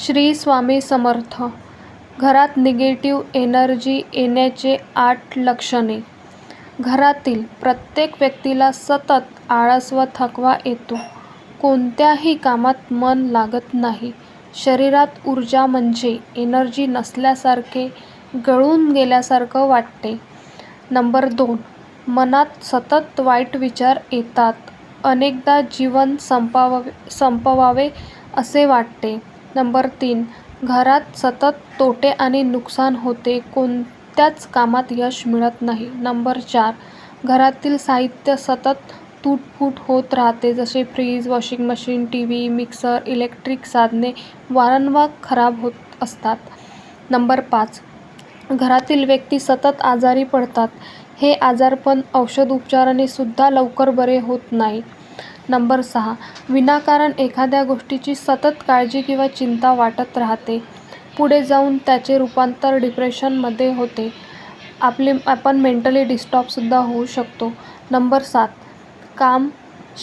श्री स्वामी समर्थ. घरात negative energy येण्याचे 8 लक्षणे. घरातील प्रत्येक व्यक्तीला सतत आळस व थकवा येतो. कोणत्याही कामात मन लागत नाही. शरीरात ऊर्जा म्हणजे एनर्जी नसल्यासारखे, गळून गेल्यासारखं वाटते. नंबर 2. मनात सतत वाईट विचार येतात. अनेकदा जीवन संपवावे असे वाटते. नंबर 3. घरात सतत तोटे आणि नुकसान होते. कोणत्याच कामात यश मिळत नाही. नंबर 4. घरातील साहित्य सतत तुटफूट होत राहते. जसे fridge, washing machine, TV, mixer, electric साधने वारंवार खराब होत असतात. नंबर 5. घरातील व्यक्ती सतत आजारी पडतात. हे आजारपण औषधोपचाराने सुद्धा लवकर बरे होत नाही. नंबर 6. विनाकारण एखाद्या गोष्टीची सतत काळजी किंवा चिंता वाटत राहते. पुढे जाऊन त्याचे रूपांतर डिप्रेशनमध्ये होते. आपण मेंटली डिस्टर्ब सुद्धा होऊ शकतो. नंबर 7. काम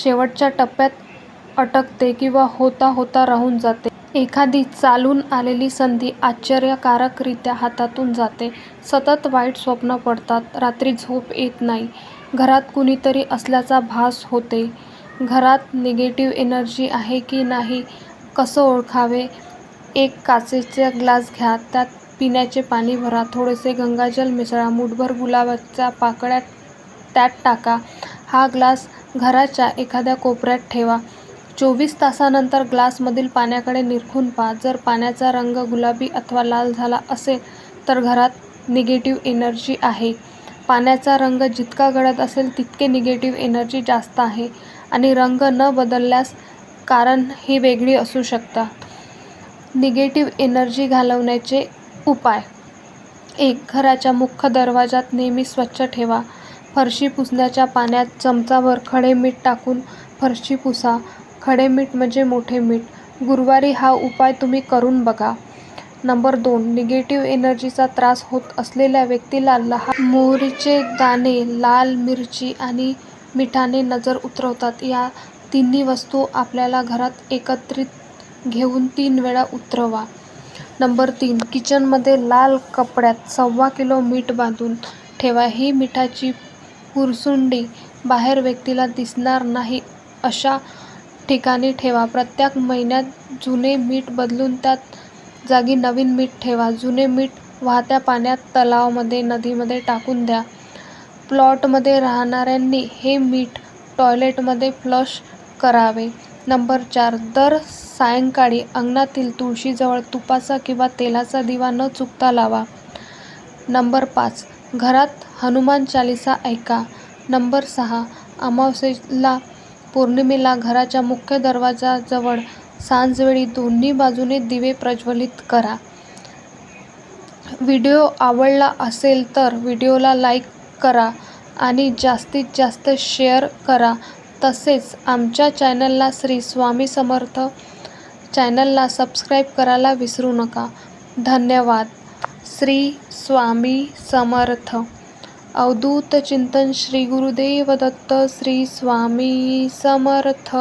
शेवटच्या टप्प्यात अटकते किंवा होता होता राहून जाते. एखादी चालून आलेली संधी आश्चर्यकारकरित्या हातातून जाते. सतत वाईट स्वप्न पडतात. रात्री झोप येत नाही. घरात कुणीतरी असल्याचा भास होते. घरात निगेटिव्ह एनर्जी आहे की नाही कसं ओळखावे? एक काचेचा ग्लास घ्या. त्यात पिण्याचे पाणी भरा. थोडेसे गंगाजल मिसळा. मुठभर गुलाबाच्या पाकळ्या त्यात टाका. हा ग्लास घराच्या एखाद्या कोपऱ्यात ठेवा. 24 तासानंतर ग्लासमधील पाण्याकडे निरखून पहा. जर पाण्याचा रंग गुलाबी अथवा लाल झाला असेल तर घरात निगेटिव्ह एनर्जी आहे. पाण्याचा रंग जितका गडद असेल तितके निगेटिव्ह एनर्जी जास्त आहे आणि रंग न बदलल्यास कारण ही वेगळी असू शकतात. निगेटिव्ह एनर्जी घालवण्याचे उपाय. 1. घराच्या मुख्य दरवाजात नेहमी स्वच्छ ठेवा. फरशी पुसण्याच्या पाण्यात चमचाभर खडे मीठ टाकून फरशी पुसा. खडे मीठ म्हणजे मोठे मीठ. गुरुवारी हा उपाय तुम्ही करून बघा. नंबर 2. निगेटिव्ह एनर्जीचा त्रास होत असलेल्या व्यक्तीला लहान मोहरीचे दाणे, लाल मिरची आणि मिठाने नजर उतरवतात. या तिन्ही वस्तू आपल्या घरात एकत्रित घेऊन 3 वेळा उतरवा. नंबर 3. किचनमध्ये लाल कपड्यात 1.25 किलो मीठ बांधून ठेवा. ही मिठाची पुरसुंडी बाहेर व्यक्तीला दिसणार नाही अशा ठिकाणी ठेवा. प्रत्येक महिन्यात जुने मीठ बदलून त्या जागी नवीन मीठ ठेवा. जुने मीठ वाहत्या पाण्यात, तलावामध्ये, नदीमध्ये टाकून द्या. प्लॉटमध्ये राहणाऱ्यांनी हे मीठ टॉयलेटमध्ये फ्लश करावे. नंबर 4. दर सायंकाळी अंगणातील तुळशीजवळ तुपाचा किंवा तेलाचा दिवा न चुकता लावा. नंबर 5. घरात हनुमान चालीसा ऐका. नंबर 6. अमावास्येला, पौर्णिमेला घराच्या मुख्य दरवाजाजवळ सांजवेळी दोन्ही बाजूने दिवे प्रज्वलित करा. व्हिडिओ आवडला असेल तर व्हिडिओला लाईक करा आणि जास्तीत जास्त शेअर करा. तसेच आमच्या चॅनलला श्री स्वामी समर्थ चॅनलला सबस्क्राईब करायला विसरू नका. धन्यवाद. श्री स्वामी समर्थ. अवधूत चिंतन. श्री गुरुदेव दत्त. श्री स्वामी समर्थ.